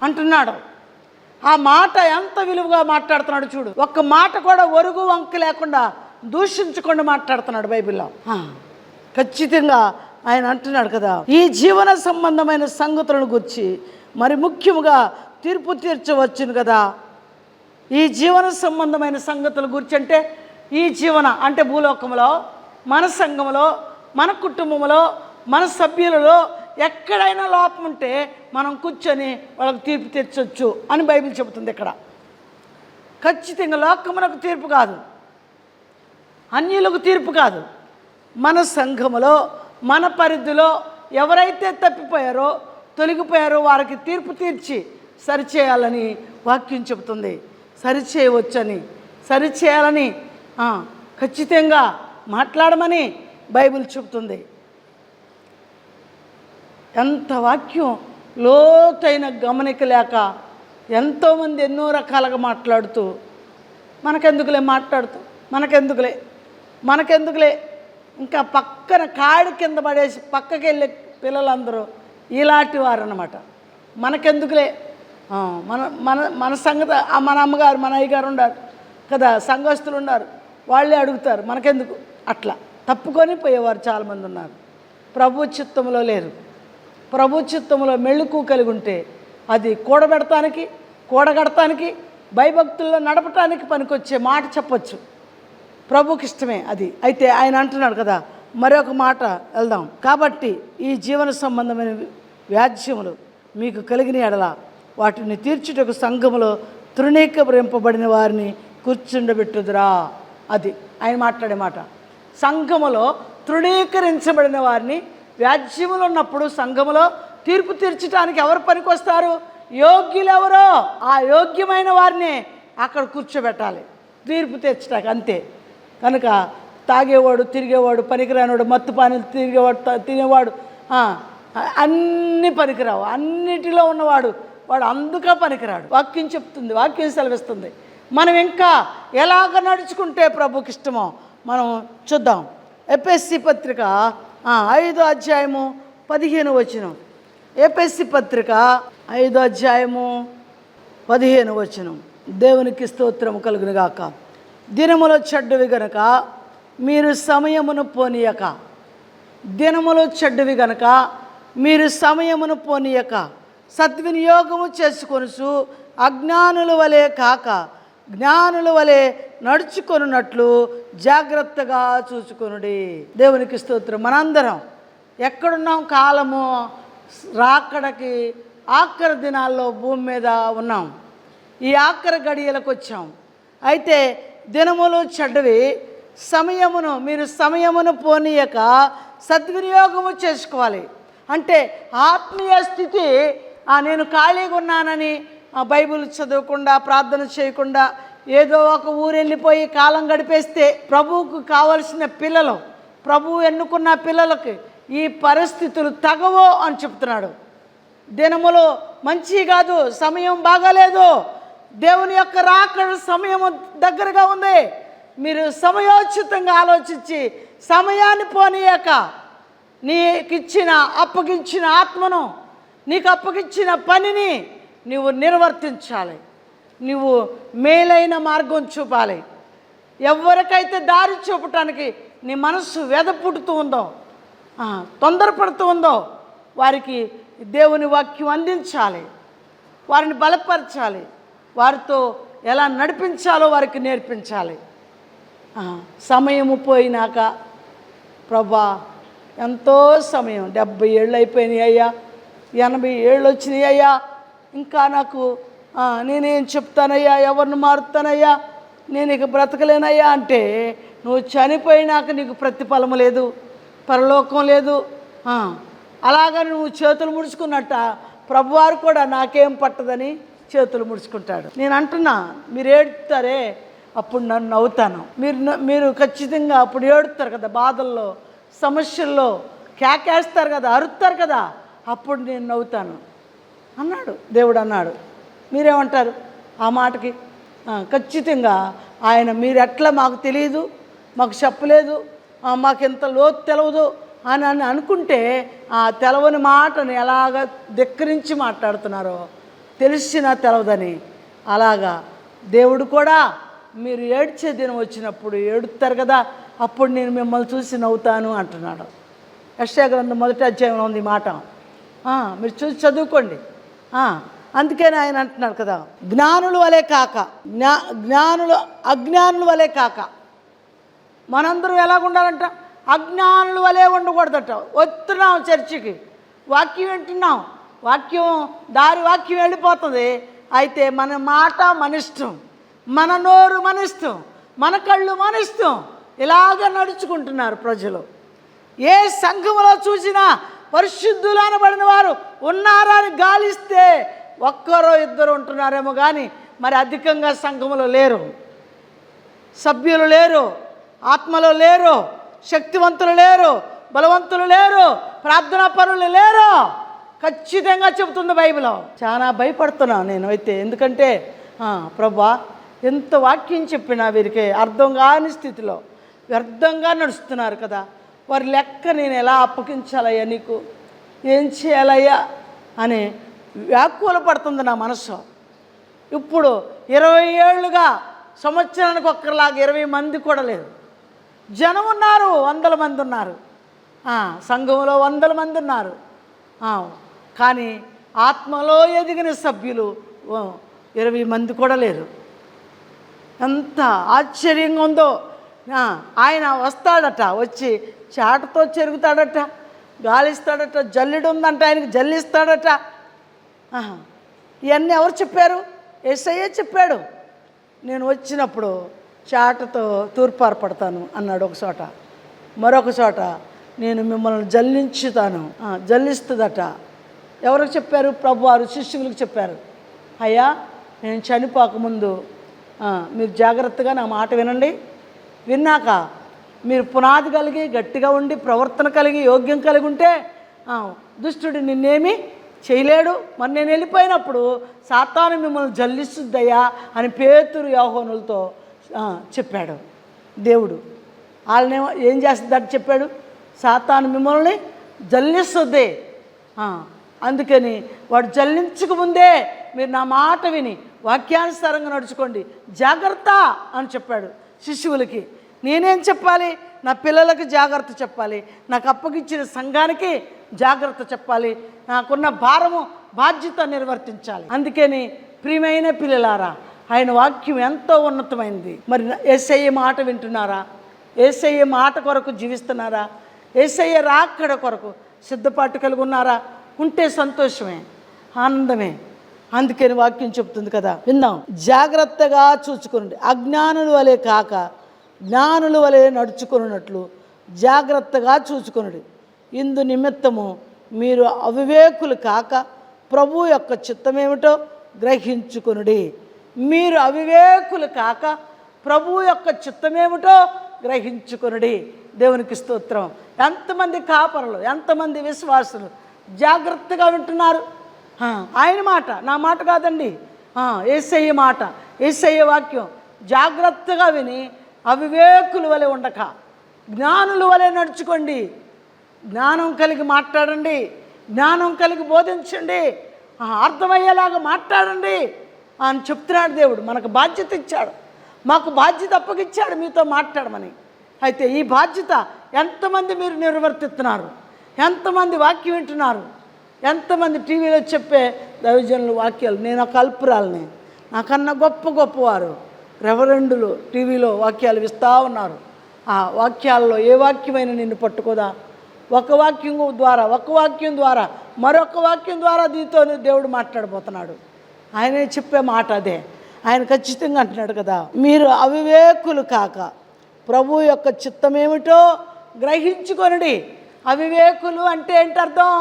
అంటున్నాడు. ఆ మాట ఎంత విలువగా మాట్లాడుతున్నాడు చూడు. ఒక్క మాట కూడా ఒరుగు వంక లేకుండా దూషించకుండా మాట్లాడుతున్నాడు బైబిల్లో. ఖచ్చితంగా ఆయన అంటున్నాడు కదా, ఈ జీవన సంబంధమైన సంగతులను గురించి మరి ముఖ్యముగా తీర్పు తీర్చవచ్చును కదా. ఈ జీవన సంబంధమైన సంగతుల గురించి అంటే ఈ జీవన అంటే భూలోకంలో, మన సంఘంలో, మన కుటుంబంలో, మన సభ్యులలో ఎక్కడైనా లోపం ఉంటే మనం కూర్చొని వాళ్ళకు తీర్పు తీర్చవచ్చు అని బైబిల్ చెబుతుంది. ఇక్కడ ఖచ్చితంగా లోకమునకు తీర్పు కాదు, అన్యులకు తీర్పు కాదు, మన సంఘములో మన పరిధిలో ఎవరైతే తప్పిపోయారో తొలగిపోయారో వారికి తీర్పు తీర్చి సరిచేయాలని వాక్యం చెబుతుంది. సరిచేయవచ్చని, సరిచేయాలని ఖచ్చితంగా మాట్లాడమని బైబిల్ చెబుతుంది. ఎంత వాక్యం లోతైన గమనిక లేక ఎంతోమంది ఎన్నో రకాలుగా మాట్లాడుతూ మనకెందుకులే ఇంకా పక్కన కాడి కింద పడేసి పక్కకి వెళ్ళే పిల్లలందరూ ఇలాంటి వారు అన్నమాట. మనకెందుకులే మన మన మన సంగతి మన అమ్మగారు మన అయ్యగారు ఉన్నారు కదా, సంఘస్థులు ఉన్నారు, వాళ్ళే అడుగుతారు మనకెందుకు, అట్లా తప్పుకొని పోయేవారు చాలామంది ఉన్నారు. ప్రభు చిత్తంలో లేరు. ప్రభు చిత్తంలో మెళుకు కలిగి ఉంటే అది కూడగడటానికి భయభక్తుల్లో నడపటానికి పనికొచ్చే మాట చెప్పచ్చు. ప్రభుకి ఇష్టమే అది. అయితే ఆయన అంటున్నాడు కదా, మరొక మాట వెళ్దాం. కాబట్టి ఈ జీవన సంబంధమైన వ్యాజ్యములు మీకు కలిగిన ఎడల వాటిని తీర్చుటకు సంఘములో తృణీకరింపబడిన వారిని కూర్చుండబెట్టుదురా. అది ఆయన మాట్లాడే మాట. సంఘములో తృణీకరించబడిన వారిని, వ్యాజ్యములు ఉన్నప్పుడు సంఘములో తీర్పు తీర్చడానికి ఎవరు పనికి వస్తారు? యోగ్యులు ఎవరో ఆ యోగ్యమైన వారిని అక్కడ కూర్చోబెట్టాలి తీర్పు తీర్చడానికి, అంతే. కనుక తాగేవాడు, తిరిగేవాడు, పనికిరానివాడు, మత్తు పానీలు తినేవాడు, అన్నీ పనికిరావు, అన్నిటిలో ఉన్నవాడు వాడు అందుక పనికిరాడు. వాక్యం చెప్తుంది, వాక్యం సెలవిస్తుంది. మనం ఇంకా ఎలాగ నడుచుకుంటే ప్రభుకి ఇష్టమో మనం చూద్దాం. ఎఫెసీ పత్రిక 5వ అధ్యాయము 15వ వచనం. ఎఫెసీ పత్రిక 5వ అధ్యాయము 15వ వచనం. దేవునికి స్తోత్రము కలుగును గాక. దినములో చెడ్డవి గనక మీరు సమయమును పోనీయక సద్వినియోగము చేసుకొనుచు అజ్ఞానుల వలె కాక జ్ఞానుల వలె నడుచుకొనున్నట్లు జాగ్రత్తగా చూసుకొనుడి. దేవునికి స్తోత్రం. మనందరం ఎక్కడున్నాం? కాలము రాకడకి ఆఖరి దినాల్లో భూమి మీద ఉన్నాం. ఈ ఆఖరి గడియలకు వచ్చాం. అయితే దినములు చెడ్డవి, మీరు సమయమును పోనీయక సద్వినియోగము చేసుకోవాలి. అంటే ఆత్మీయ స్థితి, నేను ఖాళీగా ఉన్నానని బైబిల్ చదవకుండా, ప్రార్థన చేయకుండా ఏదో ఒక ఊరు వెళ్ళిపోయి కాలం గడిపేస్తే ప్రభువుకు కావలసిన పిల్లలు, ప్రభువు ఎన్నుకున్న పిల్లలకి ఈ పరిస్థితులు తగవో అని చెప్తున్నాడు. దినములు మంచి కాదు, సమయం బాగాలేదు, దేవుని యొక్క రాకడ సమయము దగ్గరగా ఉంది. మీరు సమయోచితంగా ఆలోచించి సమయాన్ని పోనీయక అప్పగించిన ఆత్మను, నీకు అప్పగించిన పనిని నువ్వు నిర్వర్తించాలి. నువ్వు మేలైన మార్గం చూపాలి. ఎవరికైతే దారి చూపటానికి నీ మనస్సు వెదపుడుతూ ఉందో, తొందరపడుతూ ఉందో వారికి దేవుని వాక్యం అందించాలి, వారిని బలపరచాలి, వారితో ఎలా నడిపించాలో వారికి నేర్పించాలి. సమయము పోయినాక ప్రభా ఎంతో సమయం, 70 ఏళ్ళు అయిపోయినాయి అయ్యా, 80 ఏళ్ళు వచ్చినాయి అయ్యా, ఇంకా నాకు నేనేం చెప్తానయ్యా, ఎవరిని మారుతానయ్యా, నేను ఇక బ్రతకలేనయ్యా అంటే నువ్వు చనిపోయినాక నీకు ప్రతిఫలము లేదు, పరలోకం లేదు. అలాగని నువ్వు చేతులు ముడుచుకున్నట్ట ప్రభువారు కూడా నాకేం పట్టదని చేతులు ముడుచుకుంటాడు. నేను అంటున్నా, మీరు ఏడుతారే అప్పుడు నన్ను నవ్వుతాను. మీరు ఖచ్చితంగా అప్పుడు ఏడుతారు కదా, బాధల్లో సమస్యల్లో కేకేస్తారు కదా, అరుస్తారు కదా, అప్పుడు నేను నవ్వుతాను అన్నాడు దేవుడు అన్నాడు. మీరేమంటారు ఆ మాటకి? ఖచ్చితంగా ఆయన మీరు ఎట్లా మాకు తెలియదు, మాకు చెప్పలేదు, మాకు ఎంత లోతు తెలవదు అని అనుకుంటే ఆ తెలవని మాటను ఎలాగ ధిక్కరించి మాట్లాడుతున్నారో తెలిసినా తెలవదని. అలాగా దేవుడు కూడా మీరు ఏడ్చే దినం వచ్చినప్పుడు ఏడుస్తారు కదా, అప్పుడు నేను మిమ్మల్ని చూసి నవ్వుతాను అంటున్నాడు. యెషయా గ్రంథం 1వ అధ్యాయంలో ఉంది ఈ మాట. మీరు చూసి చదువుకోండి. అందుకని ఆయన అంటున్నాడు కదా, జ్ఞానుల వలె కాక అజ్ఞానుల వలె కాక. మనందరం ఎలాగుండాలంట? అజ్ఞానుల వలె ఉండకూడదట. వస్తున్నాం చర్చికి, వాక్యం వింటున్నాం, వాక్యం వెళ్ళిపోతుంది. అయితే మన మాట మన ఇష్టం, మన నోరు మన ఇష్టం, మన కళ్ళు మన ఇష్టం, ఇలాగ నడుచుకుంటున్నారు ప్రజలు. ఏ సంఘములో చూసినా పరిశుద్ధులు అనబడిన వారు ఉన్నారా అని గాలిస్తే ఒక్కరో ఇద్దరు ఉంటున్నారేమో కానీ మరి అధికంగా సంఘములో లేరు. సభ్యులు లేరు, ఆత్మలో లేరు, శక్తివంతులు లేరు, బలవంతులు లేరు, ప్రార్థనా పరులు లేరు. ఖచ్చితంగా చెబుతుంది బైబిల్. చాలా భయపడుతున్నాను నేను అయితే. ఎందుకంటే ప్రభా, ఎంత వాక్యం చెప్పినా వీరికి అర్థం కాని స్థితిలో వ్యర్థంగా నడుస్తున్నారు కదా. వారి లెక్క నేను ఎలా అప్పగించాలయ్యా, నీకు ఏం చేయాలయ్యా అని వ్యాకుల పడుతుంది నా మనసు. ఇప్పుడు 20 ఏళ్ళుగా సంవత్సరానికి ఒక్కరిలాగా 20 మంది కూడా లేరు. జనం ఉన్నారు, 100 మంది ఉన్నారు, సంఘంలో 100 మంది ఉన్నారు. కానీ ఆత్మలో ఎదిగిన సభ్యులు 20 మంది కూడా లేరు. ఎంత ఆశ్చర్యంగా ఉందో. ఆయన వస్తాడట, వచ్చి చాటతో చెరుగుతాడట, గాలిస్తాడట, జల్లెడు ఉందంట ఆయనకి, జల్లిస్తాడట. ఇవన్నీ ఎవరు చెప్పారు? యేసయ్యే చెప్పాడు. నేను వచ్చినప్పుడు చాటతో తూర్పారపడతాను అన్నాడు ఒక చోట. మరొక చోట నేను మిమ్మల్ని జల్లించుతాను, జల్లిస్తుందట. ఎవరికి చెప్పారు? ప్రభువారు శిష్యులకు చెప్పారు. అయ్యా, నేను చనిపోకముందు మీరు జాగ్రత్తగా నా మాట వినండి. విన్నాక మీరు పునాది కలిగి గట్టిగా ఉండి ప్రవర్తన కలిగి యోగ్యం కలిగి ఉంటే దుష్టుడు నిన్నేమీ చేయలేడు. మరి నేను వెళ్ళిపోయినప్పుడు సాతాను మిమ్మల్ని జల్లిస్తుందయ్యా అని పేతురు యోహానులతో చెప్పాడు దేవుడు. వాళ్ళనేమో ఏం చేస్తుందని చెప్పాడు? సాతాను మిమ్మల్ని జల్లిస్తుంది. అందుకని వాడు జల్లించకముందే మీరు నా మాట విని వాక్యానుసారంగా నడుచుకోండి, జాగ్రత్త అని చెప్పాడు శిష్యులకి. నేనేం చెప్పాలి? నా పిల్లలకి జాగ్రత్త చెప్పాలి, నాకు అప్పగించిన సంఘానికి జాగ్రత్త చెప్పాలి, నాకున్న భారము బాధ్యత నిర్వర్తించాలి. అందుకని ప్రియమైన పిల్లలారా, ఆయన వాక్యం ఎంతో ఉన్నతమైంది. మరి యేసయ్య మాట వింటున్నారా? యేసయ్య మాట కొరకు జీవిస్తున్నారా? యేసయ్య రాకడ కొరకు సిద్ధపాటు కలిగి ఉన్నారా? ఉంటే సంతోషమే, ఆనందమే. అందుకని వాక్యం చెప్తుంది కదా, విందాం. జాగ్రత్తగా చూచుకోండి, అజ్ఞానుల వలె కాక జ్ఞానుల వలె నడుచుకున్నట్లు జాగ్రత్తగా చూచుకొనుడి. ఇందు నిమిత్తము మీరు అవివేకులు కాక ప్రభు యొక్క చిత్తమేమిటో గ్రహించుకొనుడి. మీరు అవివేకులు కాక ప్రభు యొక్క చిత్తమేమిటో గ్రహించుకొనుడి. దేవునికి స్తోత్రం. ఎంతమంది కాపరులు, ఎంతమంది విశ్వాసులు జాగ్రత్తగా వింటున్నారు ఆయన మాట? నా మాట కాదండి, యేసయ్య మాట, యేసయ్య వాక్యం. జాగ్రత్తగా విని అవివేకుల వలె ఉండక జ్ఞానుల వలె నడుచుకోండి. జ్ఞానం కలిగి మాట్లాడండి, జ్ఞానం కలిగి బోధించండి, అర్థమయ్యేలాగా మాట్లాడండి అని చెప్తున్నాడు దేవుడు. మనకు బాధ్యత ఇచ్చాడు, మాకు బాధ్యత అప్పగిచ్చాడు మీతో మాట్లాడమని. అయితే ఈ బాధ్యత ఎంతమంది మీరు నిర్వర్తిస్తున్నారు? ఎంతమంది వాక్యం వింటున్నారు? ఎంతమంది టీవీలో చెప్పే దైవజనులు వాక్యాలు? నేను ఒక అల్పురాలని, నాకన్నా గొప్పవారు రెవరెండులు టీవీలో వాక్యాలు ఇస్తూ ఉన్నారు. ఆ వాక్యాల్లో ఏ వాక్యమైనా నిన్ను పట్టుకోదా? ఒక వాక్యం ద్వారా మరొక వాక్యం ద్వారా దీంతో దేవుడు మాట్లాడబోతున్నాడు. ఆయనే చెప్పే మాట అదే. ఆయన ఖచ్చితంగా అంటున్నాడు కదా, మీరు అవివేకులు కాక ప్రభు యొక్క చిత్తమేమిటో గ్రహించుకొనుడి. అవివేకులు అంటే ఏంటి అర్థం?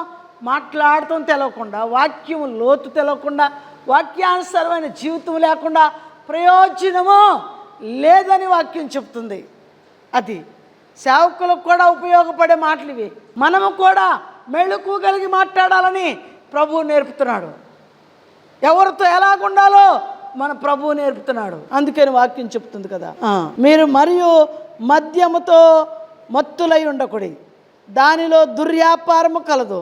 మాట్లాడటం తెలవకుండా, వాక్యం లోతు తెలవకుండా, వాక్యానుసారమైన జీవితం లేకుండా ప్రయోజనము లేదని వాక్యం చెప్తుంది. అది సేవకులకు కూడా ఉపయోగపడే మాటలు ఇవి. మనము కూడా మెళుకు కలిగి మాట్లాడాలని ప్రభువు నేర్పుతున్నాడు. ఎవరితో ఎలాగుండాలో మన ప్రభువు నేర్పుతున్నాడు. అందుకని వాక్యం చెప్తుంది కదా, మీరు మరియు మద్యముతో మత్తులై ఉండకూడి, దానిలో దుర్వ్యాపారము కలదు,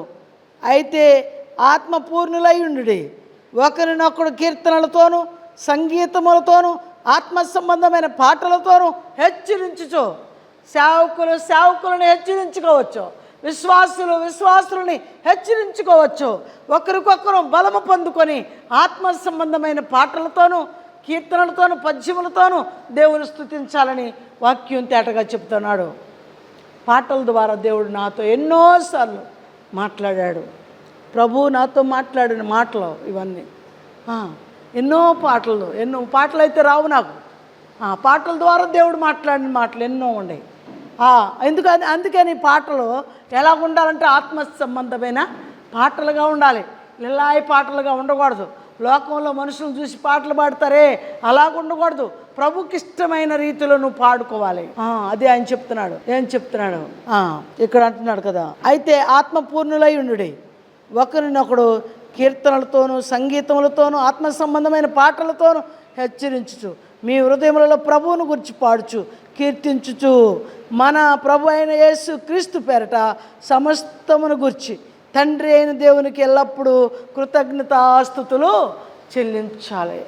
అయితే ఆత్మపూర్ణులై ఉండుడి. ఒకరినొకడు కీర్తనలతోనూ సంగీతములతోనూ ఆత్మ సంబంధమైన పాటలతోనూ హెచ్చరించుచు. సేవకులను హెచ్చరించుకోవచ్చు, విశ్వాసులని హెచ్చరించుకోవచ్చు. ఒకరికొకరు బలము పొందుకొని ఆత్మ సంబంధమైన పాటలతోనూ కీర్తనలతోనూ పద్యములతోనూ దేవుని స్తుతించాలని వాక్యం తేటగా చెప్తున్నాడు. పాటల ద్వారా దేవుడు నాతో ఎన్నోసార్లు మాట్లాడాడు. ప్రభువు నాతో మాట్లాడిన మాటలు ఇవన్నీ. ఎన్నో పాటలు అయితే రావు నాకు. పాటల ద్వారా దేవుడు మాట్లాడిన మాటలు ఎన్నో ఉన్నాయి. అందుకని పాటలు ఎలా ఉండాలంటే ఆత్మ సంబంధమైన పాటలుగా ఉండాలి, లిల్లాయి పాటలుగా ఉండకూడదు. లోకంలో మనుషులను చూసి పాటలు పాడతారే అలాగ ఉండకూడదు. ప్రభుకి ఇష్టమైన రీతిలో నువ్వు పాడుకోవాలి. అదే ఆయన చెప్తున్నాడు. ఏం చెప్తున్నాడు ఇక్కడ అంటున్నాడు కదా, అయితే ఆత్మపూర్ణులై ఉండుడి, ఒకరినొకడు కీర్తనలతోనూ సంగీతములతోనూ ఆత్మ సంబంధమైన పాటలతోనూ హెచ్చరించుచు మీ హృదయములలో ప్రభువును గురించి పాడుచు కీర్తించుచు మన ప్రభు అయిన యేసు క్రీస్తు పేరట సమస్తమును గురించి తండ్రి అయిన దేవునికి ఎల్లప్పుడూ కృతజ్ఞతాస్తుతులు చెల్లించాలి.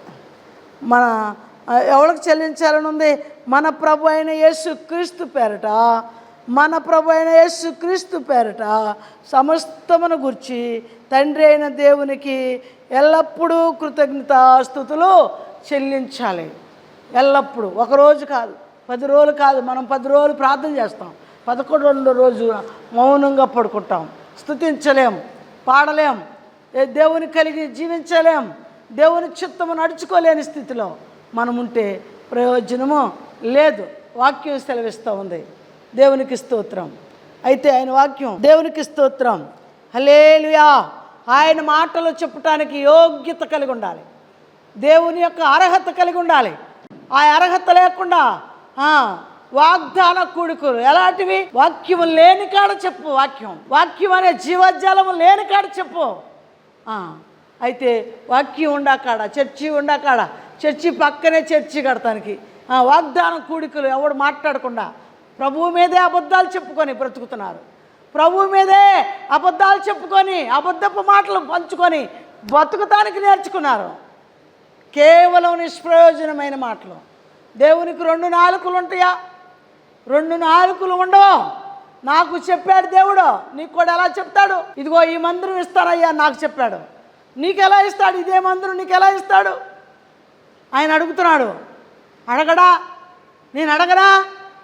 ఎవరికి చెల్లించాలని ఉంది? మన ప్రభు అయిన యేసు క్రీస్తు పేరట సమస్తమును గురించి తండ్రి అయిన దేవునికి ఎల్లప్పుడూ కృతజ్ఞతాస్తుతులు చెల్లించాలి. ఎల్లప్పుడూ, ఒకరోజు కాదు, 10 రోజులు కాదు. మనం 10 రోజులు ప్రార్థన చేస్తాం, 11వ రోజు మౌనంగా పడుకుంటాం, స్తుతించలేం, పాడలేం, దేవుని కలిగి జీవించలేం, దేవుని చిత్తము నడుచుకోలేని స్థితిలో మనం ఉంటే ప్రయోజనము లేదు. వాక్యం సెలవిస్తూ ఉంది. దేవునికి స్తోత్రం. అయితే ఆయన వాక్యం దేవునికి స్తోత్రం, హల్లెలూయా. ఆయన మాటలు చెప్పటానికి యోగ్యత కలిగి ఉండాలి, దేవుని యొక్క అర్హత కలిగి ఉండాలి. ఆ అర్హత లేకుండా వాగ్దాన కూడుకులు ఎలాంటివి? వాక్యము లేని కాడ చెప్పు. వాక్యం అనే జీవజాలము లేని కాడ చెప్పు. అయితే వాక్యం ఉండాకాడ, చర్చి పక్కనే చర్చి కడతానికి వాగ్దానం కూడికలు ఎవడు మాట్లాడకుండా ప్రభువు మీదే అబద్ధాలు చెప్పుకొని బ్రతుకుతున్నారు. ప్రభువు మీదే అబద్ధాలు చెప్పుకొని అబద్ధపు మాటలు పంచుకొని బతుకుతానికి నేర్చుకున్నారు. కేవలం నిష్ప్రయోజనమైన మాటలు. దేవునికి 2 నాలుకలు ఉంటాయా? 2 నాలుకలు ఉండవు. నాకు చెప్పాడు దేవుడు, నీకు కూడా ఎలా చెప్తాడు? ఇదిగో ఈ మందిరం ఇస్తానయ్యా నాకు చెప్పాడు. నీకు ఎలా ఇస్తాడు? ఇదే మందిరం నీకు ఎలా ఇస్తాడు? ఆయన అడుగుతున్నాడు. అడగడా? నేను అడగనా?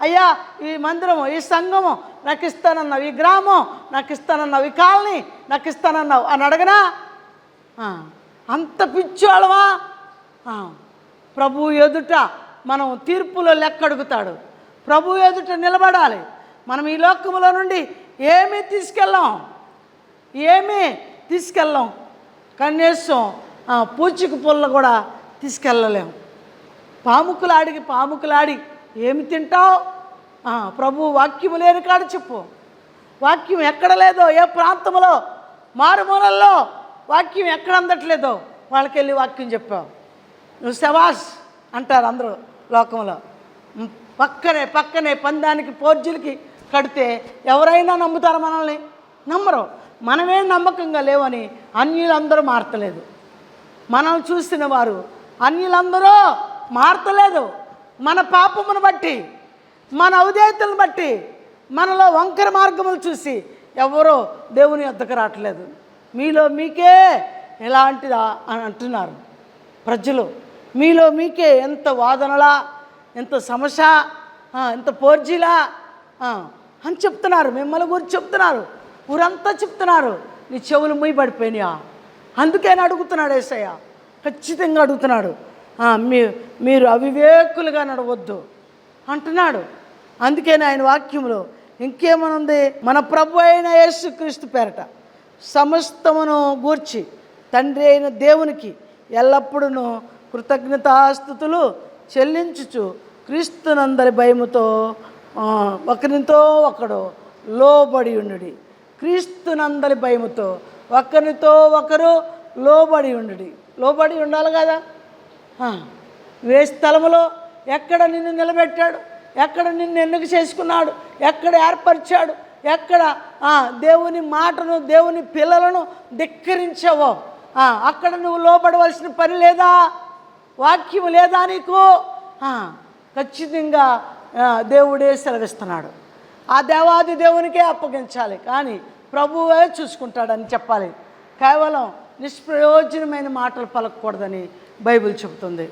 అయ్యా ఈ మందిరము, ఈ సంఘము నాకు ఇస్తానన్నావు, ఈ గ్రామం నాకు ఇస్తానన్నావు, ఈ కాలనీ నాకు ఇస్తానన్నావు అని అడగనా? అంత పిచ్చోళ్ళవా? ప్రభు ఎదుట మనం తీర్పులో లెక్క అడుగుతాడు. ప్రభు ఎదుట నిలబడాలి. మనం ఈ లోకములో నుండి ఏమీ తీసుకెళ్ళాం. కనీసం పూచిక పుల్ల కూడా తీసుకెళ్ళలేం. పాముకులాడి ఏమి తింటావు? ప్రభు వాక్యము లేని కాడ చెప్పు. వాక్యం ఎక్కడ లేదో, ఏ ప్రాంతంలో మారుమూలల్లో వాక్యం ఎక్కడ అందట్లేదో వాళ్ళకెళ్ళి వాక్యం చెప్పావు. నువ్వు శవాష్ అంటారు అందరూ లోకంలో. పక్కనే పందానికి పోర్జులకి కడితే ఎవరైనా నమ్ముతారు? మనల్ని నమ్మరు. మనమే నమ్మకంగా లేవని అన్యులందరూ మారతలేదు. మనం చూసిన వారు అన్యులందరూ మారతలేదు. మన పాపమును బట్టి, మన అవిధేయతలను బట్టి, మనలో వంకర మార్గములు చూసి ఎవరో దేవుని వద్దకు రావట్లేదు. మీలో మీకే ఎలాంటిదా అని అంటున్నారు ప్రజలు. మీలో మీకే ఎంత వాదనలా, ఎంత సమస్య, ఎంత పోర్జీలా అని చెప్తున్నారు. మిమ్మల్ని గురించి చెప్తున్నారు, ఊరంతా చెప్తున్నారు. నీ చెవులు మూయబడిపోయినాయా? అందుకని అడుగుతున్నాడు యేసయ్య, ఖచ్చితంగా అడుగుతున్నాడు. మీరు అవివేకులుగా నడవద్దు అంటున్నాడు. అందుకని ఆయన వాక్యంలో ఇంకేమనుంది? మన ప్రభు అయిన యేసుక్రీస్తు పేరట సమస్తమును గూర్చి తండ్రి అయిన దేవునికి ఎల్లప్పుడూ కృతజ్ఞతాస్తుతులు చెల్లించుచు క్రీస్తునందరి భయముతో ఒకరితో ఒకడు లోబడి ఉండుడి. క్రీస్తునందరి భయముతో ఒకరితో ఒకరు లోబడి ఉండుడి. లోబడి ఉండాలి కదా. ఏ స్థలములో ఎక్కడ నిన్ను నిలబెట్టాడు, ఎక్కడ నిన్ను ఎన్నిక చేసుకున్నాడు, ఎక్కడ ఏర్పరిచాడు, ఎక్కడ దేవుని మాటను, దేవుని పిల్లలను ధిక్కరించావో అక్కడ నువ్వు లోబడవలసిన పని లేదా? వాక్యం లేదా నీకు? ఖచ్చితంగా దేవుడే సెలవిస్తున్నాడు. ఆ దేవాది దేవునికే అప్పగించాలి, కానీ ప్రభువే చూసుకుంటాడని చెప్పాలి. కేవలం నిష్ప్రయోజనమైన మాటలు పలకకూడదని బైబిల్ చెబుతుంది.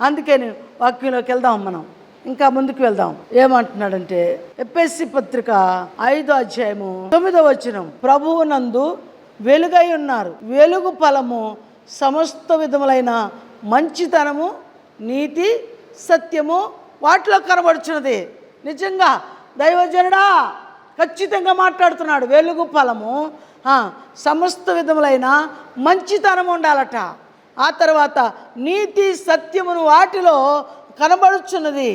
అందుకని వాక్యంలోకి వెళ్దాం, మనం ఇంకా ముందుకు వెళ్దాం. ఏమంటున్నాడంటే ఎఫెసీ పత్రిక 5వ అధ్యాయము 9వ వచనం, ప్రభువునందు వెలుగై ఉన్నారు, వెలుగు ఫలము సమస్త విధములైన మంచితనము, నీతి, సత్యము వాటిలో కనబడుచున్నది. నిజంగా దైవజనుడా ఖచ్చితంగా మాట్లాడుతున్నాడు. వెలుగు ఫలము సమస్త విధములైన మంచితనం ఉండాలట. ఆ తర్వాత నీతి, సత్యమును వాటిలో కనబడుచున్నది.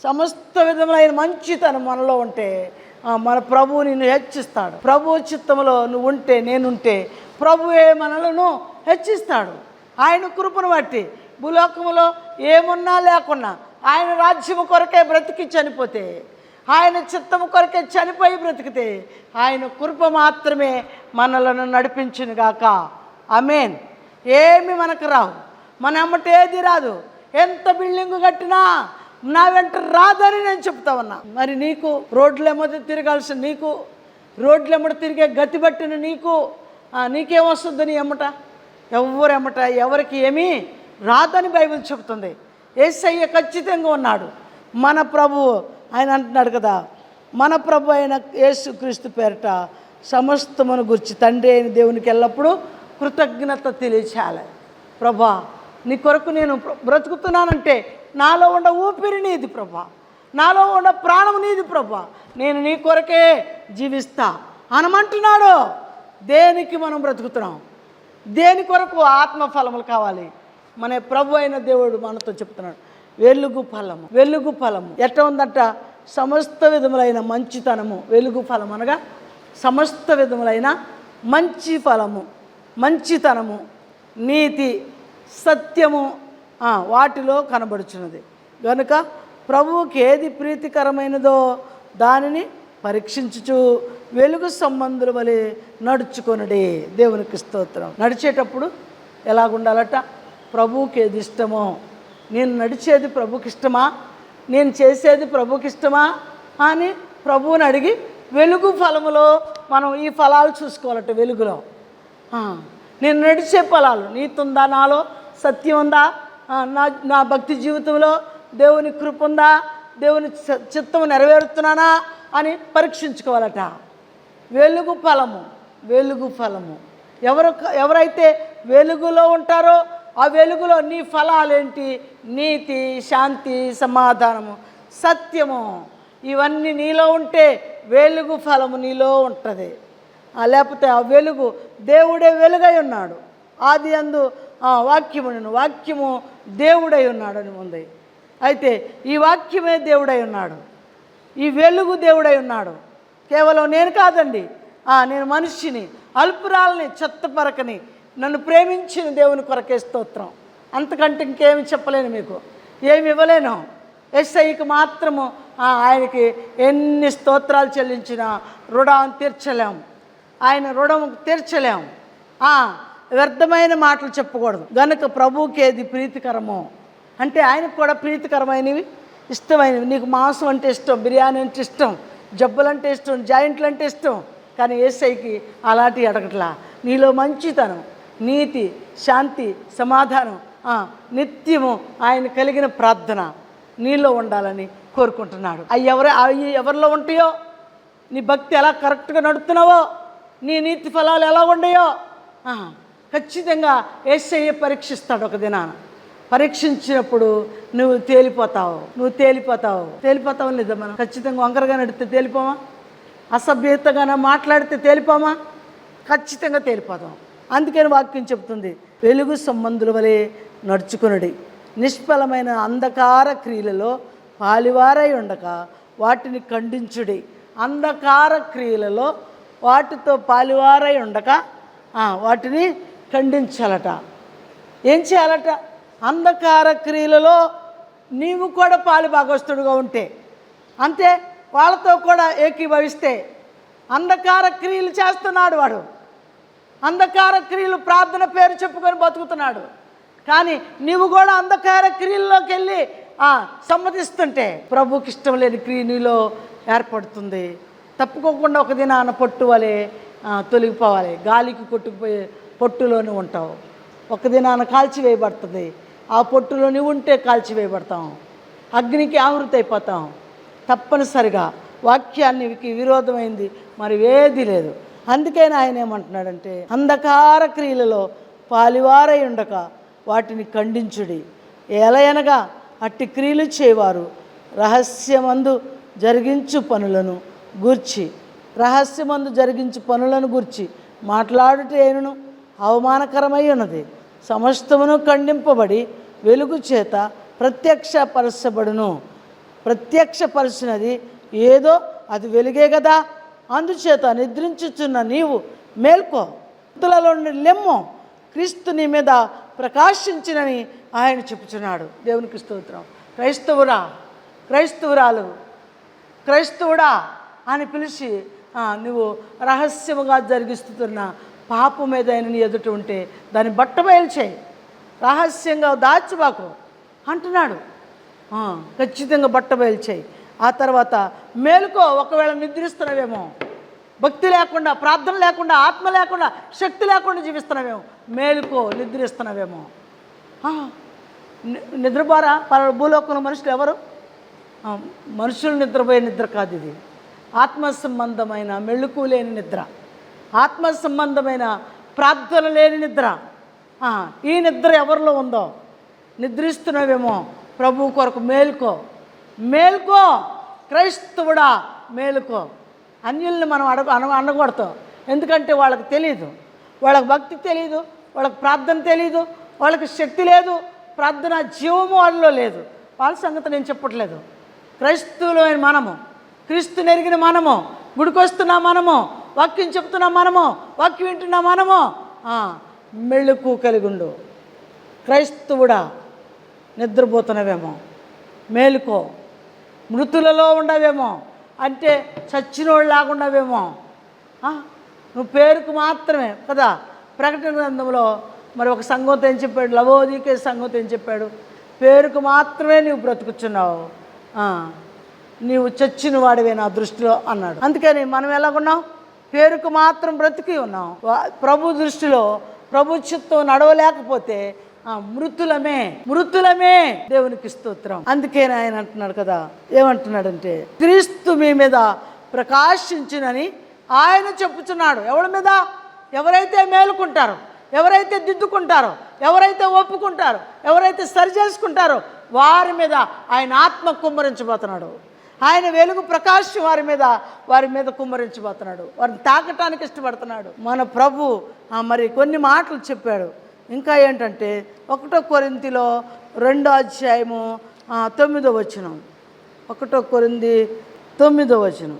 సమస్త విధములైన మంచితనం మనలో ఉంటే మన ప్రభువు నిన్ను హెచ్చిస్తాడు. ప్రభువు చిత్తములో నువ్వు ఉంటే, నేనుంటే ప్రభువే మనలను హెచ్చిస్తాడు. ఆయన కృపను బట్టి భూలోకములో ఏమున్నా లేకున్నా ఆయన రాజ్యము కొరకే బ్రతికి చనిపోతే, ఆయన చిత్తము కొరకే చనిపోయి బ్రతికితే ఆయన కృప మాత్రమే మనలను నడిపించునుగాక. ఆమేన్. ఏమి మనకు రావు, మన ఎమ్మట ఏది రాదు. ఎంత బిల్డింగు కట్టినా నా వెంట రాదని నేను చెప్తా ఉన్నా. మరి నీకు రోడ్లెమ్మట తిరగాల్సిన నీకు, రోడ్లెమ్మట తిరిగే గతి పట్టిన నీకేమొస్తుంది? నీ ఎమ్మట ఎవరెమ్మట ఎవరికి ఏమీ రాదని బైబిల్ చెబుతుంది. యేసయ్య ఖచ్చితంగా ఉన్నాడు. మన ప్రభువు ఆయన అంటున్నాడు కదా, మన ప్రభు అయిన యేసుక్రీస్తు పేరిట సమస్తమును గురించి తండ్రి అయిన దేవునికి ఎల్లప్పుడూ కృతజ్ఞత తెలియచేయాలి. ప్రభా, నీ కొరకు నేను బ్రతుకుతున్నానంటే నాలో ఉన్న ఊపిరి నీది ప్రభా, నాలో ఉన్న ప్రాణం నీది ప్రభా, నేను నీ కొరకే జీవిస్తా అనమంటున్నాడు. దేనికి మనం బ్రతుకుతున్నాం? దేని కొరకు? ఆత్మఫలములు కావాలి. మన ప్రభు అయిన దేవుడు మనతో చెప్తున్నాడు, వెలుగు ఫలము. వెలుగు ఫలము ఎట్లా ఉందంట? సమస్త విధములైన మంచితనము. వెలుగు ఫలం అనగా సమస్త విధములైన మంచి ఫలము, మంచితనము, నీతి, సత్యము వాటిలో కనబడుచున్నది. కనుక ప్రభువుకి ఏది ప్రీతికరమైనదో దానిని పరీక్షించుచు వెలుగు సంబంధుల వలె నడుచుకొనుడి. దేవునికి స్తోత్రం. నడిచేటప్పుడు ఎలాగుండాలట? ప్రభువుకి ఏది ఇష్టమో, నేను నడిచేది ప్రభుకి ఇష్టమా, నేను చేసేది ప్రభుకి ఇష్టమా అని ప్రభువుని అడిగి వెలుగు ఫలములో మనం ఈ ఫలాలు చూసుకోవాలట. వెలుగులో నేను నడిచే ఫలాలు, నీతి ఉందా నాలో, సత్యం ఉందా, నా భక్తి జీవితంలో దేవుని కృప ఉందా, దేవుని చిత్తము నెరవేరుతున్నానా అని పరీక్షించుకోవాలట. వెలుగు ఫలము. వెలుగు ఫలము ఎవరైతే వెలుగులో ఉంటారో ఆ వెలుగులో నీ ఫలాలేంటి? నీతి, శాంతి, సమాధానము, సత్యము, ఇవన్నీ నీలో ఉంటే వెలుగు ఫలము నీలో ఉంటుంది. లేకపోతే ఆ వెలుగు దేవుడే వెలుగై ఉన్నాడు. ఆది అందు వాక్యమును, వాక్యము దేవుడై ఉన్నాడని ఉంది. అయితే ఈ వాక్యమే దేవుడై ఉన్నాడు, ఈ వెలుగు దేవుడై ఉన్నాడు. కేవలం నేను కాదండి, నేను మనిషిని, అల్పురాలని, చెత్తపరకని, నన్ను ప్రేమించిన దేవుని కొరకే స్తోత్రం. అంతకంటే ఇంకేమి చెప్పలేను, మీకు ఏమి ఇవ్వలేను. యేసయ్యకి మాత్రము ఆయనకి ఎన్ని స్తోత్రాలు చెల్లించినా రుణం తీర్చలేం, ఆయన రుణం తీర్చలేం. వ్యర్థమైన మాటలు చెప్పకూడదు. గనుక ప్రభువుకి ఏది ప్రీతికరమో అంటే ఆయనకు కూడా ప్రీతికరమైనవి, ఇష్టమైనవి. నీకు మాంసం అంటే ఇష్టం, బిర్యానీ అంటే ఇష్టం, జబ్బులంటే ఇష్టం, జాయింట్లు అంటే ఇష్టం. కానీ యేసయ్యకి అలాంటి అడగట్లా. నీలో మంచితనం, నీతి, శాంతి, సమాధానం, నిత్యము ఆయన కలిగిన ప్రార్థన నీలో ఉండాలని కోరుకుంటున్నాడు. అవి ఎవరిలో ఉంటాయో, నీ భక్తి ఎలా కరెక్ట్గా నడుపుతున్నావో, నీ నీతి ఫలాలు ఎలా ఉన్నాయో ఖచ్చితంగా యేసయ్య పరీక్షిస్తాడు. ఒక దినాన పరీక్షించినప్పుడు నువ్వు తేలిపోతావు లేదా? మనం ఖచ్చితంగా వంకరగా నడితే తేలిపోమా? అసభ్యతగా మాట్లాడితే తేలిపోమా? ఖచ్చితంగా తేలిపోతాం. అందుకని వాక్యం చెప్తుంది, వెలుగు సంబంధుల వలె నడుచుకునుడి, నిష్ఫలమైన అంధకార క్రియలలో పాలివారై ఉండక వాటిని ఖండించుడి. అంధకార క్రియలలో వాటితో పాలివారై ఉండక వాటిని ఖండించాలట. ఏం చేయాలట? అంధకార క్రియలలో నీవు కూడా పాలుభాగస్తుడుగా ఉంటే, అంతే, వాళ్ళతో కూడా ఏకీభవిస్తే. అంధకార క్రియలు చేస్తున్నాడు వాడు, అంధకార క్రియలు ప్రార్థన పేరు చెప్పుకొని బతుకుతున్నాడు. కానీ నీవు కూడా అంధకార క్రియల్లోకి వెళ్ళి సమ్మతిస్తుంటే ప్రభుకి ఇష్టం లేని క్రియ నీలో ఏర్పడుతుంది. తప్పుకోకుండా ఒక దినాన పొట్టు వలె తొలగిపోవాలి. గాలికి కొట్టుకుపోయే పొట్టులోనే ఉంటావు. ఒక దినాన కాల్చివేయబడుతుంది. ఆ పొట్టులో నువ్వు ఉంటే కాల్చివేయబడతాం, అగ్నికి ఆహుతి అయిపోతాం. తప్పనిసరిగా వాక్యానికి విరోధమైంది మరి ఏది లేదు. అందుకని ఆయన ఏమంటున్నాడంటే, అంధకార క్రియలలో పాలివారై ఉండక వాటిని ఖండించుడి. ఎలయనగా అట్టి క్రియలు చేయవారు రహస్యమందు జరిగించు పనులను గూర్చి మాట్లాడుటేను అవమానకరమై ఉన్నది. సమస్తమును ఖండింపబడి వెలుగు చేత ప్రత్యక్షపరచినది ఏదో అది వెలుగే కదా. అందుచేత నిద్రించుచున్న నీవు మేల్కో, మృతులలో నుండి లెమ్ము, క్రీస్తు నీ మీద ప్రకాశించినని ఆయన చెప్పుచున్నాడు. దేవునికి స్తోత్రం. క్రైస్తవుడా అని పిలిచి నువ్వు రహస్యముగా జరిగిస్తున్న పాపం ఏదైనా నీ ఎదుట ఉంటే దాన్ని బట్టబయలు చేయి, రహస్యంగా దాచిబాకు అంటున్నాడు. ఖచ్చితంగా బట్టబయలు చేయి. ఆ తర్వాత మేలుకో. ఒకవేళ నిద్రిస్తున్నావేమో, భక్తి లేకుండా, ప్రార్థన లేకుండా, ఆత్మ లేకుండా, శక్తి లేకుండా జీవిస్తున్నావేమో, మేలుకో. నిద్రిస్తున్నావేమో, నిద్రపోరా. భూలోకంలో మనుషులు ఎవరు? మనుషులు నిద్రపోయే నిద్ర కాదు ఇది. ఆత్మ సంబంధమైన మెళుకు లేని నిద్ర, ఆత్మ సంబంధమైన ప్రార్థన లేని నిద్ర. ఈ నిద్ర ఎవరిలో ఉందో నిద్రిస్తున్నావేమో, ప్రభు కొరకు మేల్కో. క్రైస్తవుడా మేలుకో. అన్యుల్ని మనం అనకూడతాం. ఎందుకంటే వాళ్ళకి తెలియదు, వాళ్ళకి భక్తి తెలియదు, వాళ్ళకి ప్రార్థన తెలియదు, వాళ్ళకి శక్తి లేదు, ప్రార్థన జీవము వాళ్ళలో లేదు. వాళ్ళ సంగతి నేను చెప్పట్లేదు. క్రైస్తవులైన మనము, క్రీస్తు నెరిగిన మనము, గుడికొస్తున్నా మనము, వాక్యం చెప్తున్నా మనము, వాక్యం వింటున్నా మనము, మెళుకు కలిగుండు. క్రైస్తవుడా నిద్రపోతున్నవేమో, మేలుకో. మృతులలో ఉండవేమో, అంటే చచ్చినోళ్ళలాగా ఉండవేమో. నువ్వు పేరుకు మాత్రమే కదా. ప్రకటన గ్రంథంలో మరి ఒక సంఘంతో ఏం చెప్పాడు? లవోదికే సంఘంతో ఏం చెప్పాడు? పేరుకు మాత్రమే నీవు బ్రతుకుచున్నావు, నీవు చచ్చిన వాడివే నా దృష్టిలో అన్నాడు. అందుకని మనం ఎలాగున్నాం? పేరుకు మాత్రం బ్రతికి ఉన్నాం. ప్రభు దృష్టిలో ప్రభు చిత్తం నడవలేకపోతే మృతులమే. దేవునికి స్తోత్రం. అందుకే ఆయన అంటున్నాడు కదా, ఏమంటున్నాడంటే, క్రీస్తు మీ మీద ప్రకాశించునని ఆయన చెప్పుచున్నాడు. ఎవరి మీద? ఎవరైతే మేలుకుంటారో, ఎవరైతే దిద్దుకుంటారో, ఎవరైతే ఒప్పుకుంటారో, ఎవరైతే సరి చేసుకుంటారో వారి మీద ఆయన ఆత్మ కుమ్మరించబోతున్నాడు. ఆయన వెలుగు ప్రకాశం వారి మీద కుమ్మరించబోతున్నాడు. వారిని తాకటానికి ఇష్టపడుతున్నాడు మన ప్రభు. మరి కొన్ని మాటలు చెప్పాడు. ఇంకా ఏంటంటే 1 కొరింథీలో 2వ అధ్యాయము 9వ వచనం. 1 కొరింథీ 9వ వచనం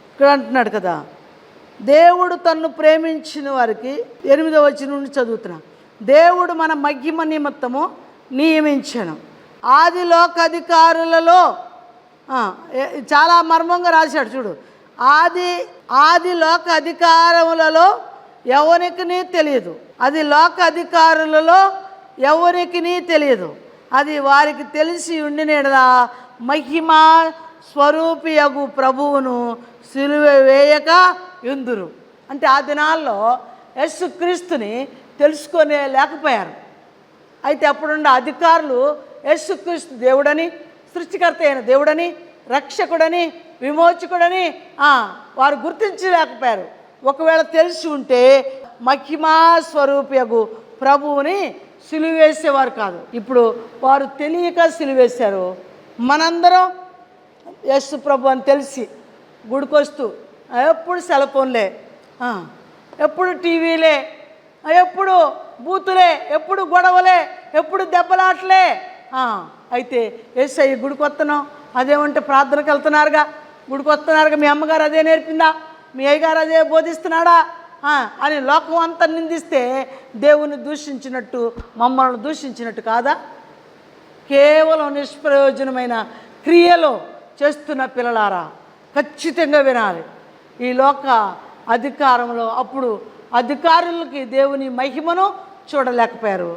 ఇక్కడ అంటున్నాడు కదా, దేవుడు తన్ను ప్రేమించిన వారికి 8వ వచనం నుండి చదువుతున్నా. దేవుడు మన మహిమ నిమిత్తము నియమించను. ఆది లోక అధికారులలో చాలా మర్మంగా రాశాడు చూడు. ఆది లోక అధికారములలో ఎవరికి తెలియదు, అది లోక అధికారులలో ఎవరికి తెలియదు, అది వారికి తెలిసి ఉండినేడా మహిమా స్వరూపియగు ప్రభువును సిలువ వేయక ఎందురు. అంటే ఆ దినాల్లో యేసుక్రీస్తుని తెలుసుకొనే లేకపోయారు. అయితే అప్పుడున్న అధికారులు యేసుక్రీస్తు దేవుడని, సృష్టికర్త అయిన దేవుడని, రక్షకుడని, విమోచకుడని వారు గుర్తించలేకపోయారు. ఒకవేళ తెలిసి ఉంటే మహిమా స్వరూపియగు ప్రభువుని సిలువేసేవారు కాదు. ఇప్పుడు వారు తెలియక సిలువేశారు. మనందరం యేసు ప్రభు అని తెలిసి గుడికొస్తూ ఎప్పుడు సెల్ ఫోన్లే, ఎప్పుడు టీవీలే, ఎప్పుడు బూతులే, ఎప్పుడు గొడవలే, ఎప్పుడు దెబ్బలాటలే. అయితే యేసయ్య గుడికి వస్తున్నాం, అదేమంటే ప్రార్థనకు వెళ్తున్నారుగా, గుడికి వస్తున్నారుగా, మీ అమ్మగారు అదే నేర్పిందా, మీ అయ్యగారు అదే బోధిస్తున్నాడా అని లోకం అంతా నిందిస్తే దేవుని దూషించినట్టు, మమ్మల్ని దూషించినట్టు కాదా? కేవలం నిష్ప్రయోజనమైన క్రియలో చేస్తున్న పిల్లలారా ఖచ్చితంగా వినాలి. ఈ లోక అధికారంలో అప్పుడు అధికారులకి దేవుని మహిమను చూడలేకపోయారు,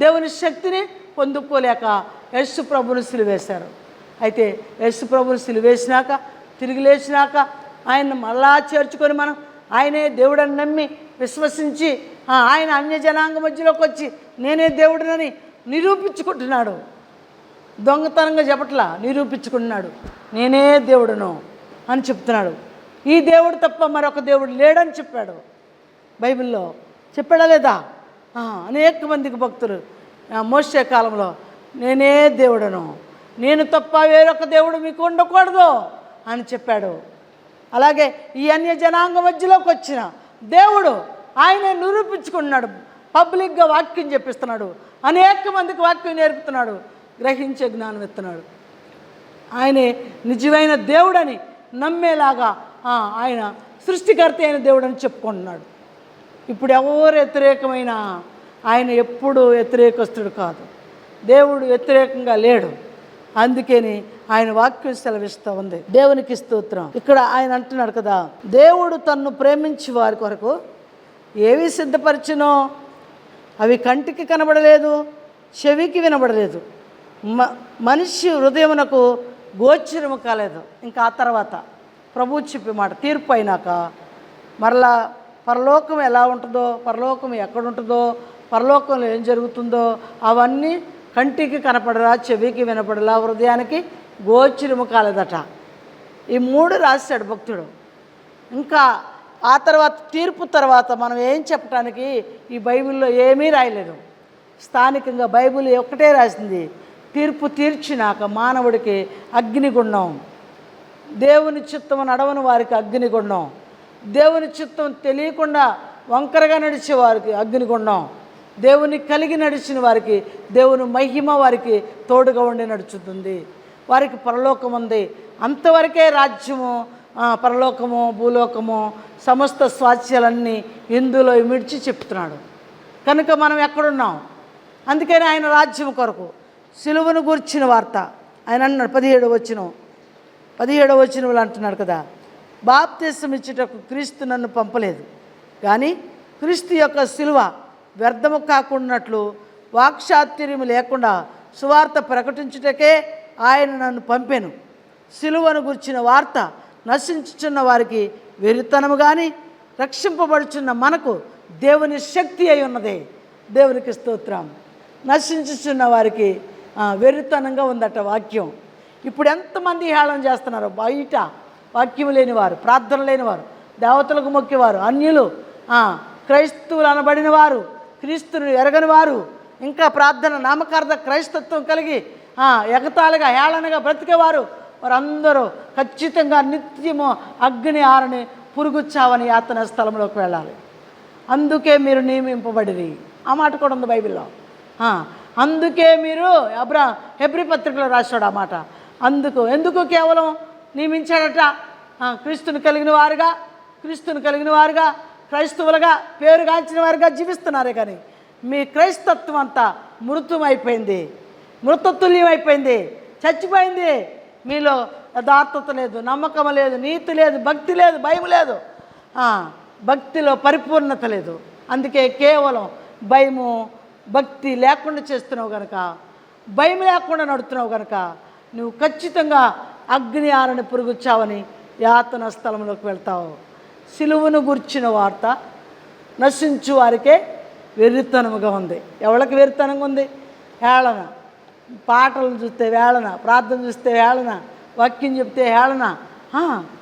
దేవుని శక్తిని పొందుకోలేక యేసు ప్రభువుని సిలువేశారు. అయితే యేసు ప్రభువుని సిలువేసినాక తిరిగి లేచినాక ఆయన మళ్ళా చేర్చుకొని మనం ఆయనే దేవుడని నమ్మి విశ్వసించి ఆయన అన్యజనాంగ మధ్యలోకి వచ్చి నేనే దేవుడినని నిరూపించుకుంటున్నాడు. దొంగతనంగా చెప్పట్లా, నిరూపించుకుంటున్నాడు. నేనే దేవుడును అని చెప్తున్నాడు. ఈ దేవుడు తప్ప మరొక దేవుడు లేడని చెప్పాడు. బైబిల్లో చెప్పాడా లేదా? అనేక మందికి భక్తులు మోషే కాలంలో నేనే దేవుడను, నేను తప్ప వేరొక దేవుడు మీకు ఉండకూడదు అని చెప్పాడు. అలాగే ఈ అన్య జనాంగ మధ్యలోకి వచ్చిన దేవుడు ఆయనే నిరూపించుకుంటున్నాడు. పబ్లిక్గా వాక్యం చెప్పిస్తున్నాడు, అనేక మందికి వాక్యం నేర్పుతున్నాడు, గ్రహించే జ్ఞానం ఇస్తున్నాడు. ఆయనే నిజమైన దేవుడని నమ్మేలాగా ఆయన సృష్టికర్త అయిన దేవుడని చెప్పుకుంటున్నాడు. ఇప్పుడు ఎవరు వ్యతిరేకమైన ఆయన ఎప్పుడు వ్యతిరేకస్తుడు కాదు, దేవుడు వ్యతిరేకంగా లేడు. అందుకని ఆయన వాక్యం సెలవిస్తూ ఉంది. దేవునికి స్తోత్రం. ఇక్కడ ఆయన అంటున్నాడు కదా, దేవుడు తన్ను ప్రేమించి వారి కొరకు ఏవి సిద్ధపరిచినో అవి కంటికి కనబడలేదు, చెవికి వినబడలేదు, మనిషి హృదయమునకు గోచరము కాలేదు. ఇంకా ఆ తర్వాత ప్రభువు చెప్పే మాట, తీర్పు అయినాక మరలా పరలోకం ఎలా ఉంటుందో, పరలోకం ఎక్కడుంటుందో, పరలోకంలో ఏం జరుగుతుందో అవన్నీ కంటికి కనపడరా, చెవికి వినపడలా, హృదయానికి గోచరము కాలేదట. ఈ 3 రాశాడు భక్తుడు. ఇంకా ఆ తర్వాత తీర్పు తర్వాత మనం ఏం చెప్పడానికి ఈ బైబిల్లో ఏమీ రాయలేదు. స్థానికంగా బైబిల్ ఒక్కటే రాసింది, తీర్పు తీర్చినాక మానవుడికి అగ్నిగుండం, దేవుని చిత్తం నడవని వారికి అగ్నిగుండం, దేవుని చిత్తం తెలియకుండా వంకరగా నడిచే వారికి అగ్నిగుండం, దేవుని కలిగి నడిచిన వారికి దేవుని మహిమ వారికి తోడుగా ఉండి నడుచుతుంది, వారికి పరలోకం ఉంది. అంతవరకే రాజ్యము, పరలోకము, భూలోకము, సమస్త స్వాస్థ్యాలన్నీ ఇందులో మిడిచి చెప్తున్నాడు. కనుక మనం ఎక్కడున్నాం? అందుకని ఆయన రాజ్యం కొరకు సిలువను గూర్చిన వార్త ఆయన అన్నాడు. 17వ వచనంలో అంటున్నాడు కదా, బాప్తిసం ఇచ్చుటకు క్రీస్తు నన్ను పంపలేదు, కానీ క్రీస్తు యొక్క సిలువ వ్యర్థము కాకున్నట్లు వాక్చాతుర్యము లేకుండా సువార్త ప్రకటించుటకే ఆయన నన్ను పంపెను. సిలువను గుర్చిన వార్త నశించుచున్న వారికి వెరితనము కానీ రక్షింపబడుచున్న మనకు దేవుని శక్తి అయి ఉన్నది. దేవునికి స్తోత్రం. నశించుచున్న వారికి వెరితనంగా ఉందట వాక్యం. ఇప్పుడు ఎంతమంది హేళన చేస్తున్నారు బయట, వాక్యం లేనివారు, ప్రార్థన లేనివారు, దేవతలకు మొక్కేవారు, అన్యులు, క్రైస్తవులు అనబడిన వారు, క్రీస్తుని ఎరగని వారు, ఇంకా ప్రార్థన నామకార్థ క్రైస్తత్వం కలిగి ఎగతాళిగా హేళనగా బ్రతికేవారు, వారందరూ ఖచ్చితంగా నిత్యము అగ్ని ఆరని పురుగుచ్చావని యాతన స్థలంలోకి వెళ్ళాలి. అందుకే మీరు నియమింపబడిరి. ఆ మాట కూడా ఉంది బైబిల్లో. అందుకే మీరు హెబ్రీ పత్రికలో రాశాడు ఆ మాట. ఎందుకు కేవలం నియమించాడట? క్రీస్తుని కలిగిన వారుగా క్రైస్తవులుగా పేరుగాంచిన వారుగా జీవిస్తున్నారే, కానీ మీ క్రైస్తత్వం అంతా మృతమైపోయింది, మృతతుల్యం అయిపోయింది, చచ్చిపోయింది. మీలో యథార్థత లేదు, నమ్మకం లేదు, నీతి లేదు, భక్తి లేదు, భయం లేదు, భక్తిలో పరిపూర్ణత లేదు. అందుకే కేవలం భయము భక్తి లేకుండా చేస్తున్నావు కనుక, భయం లేకుండా నడుతున్నావు కనుక నువ్వు ఖచ్చితంగా అగ్ని ఆరని పురుగుచ్చావని యాతన స్థలంలోకి వెళ్తావు. సిలువను గుర్చిన వార్త నశించు వారికే వెర్రితనముగా ఉంది. ఎవరికి వెర్రితనంగా ఉంది? హేళన. పాటలు చూస్తే వేళన, ప్రార్థన చూస్తే హేళన, వాక్యం చెప్తే హేళన.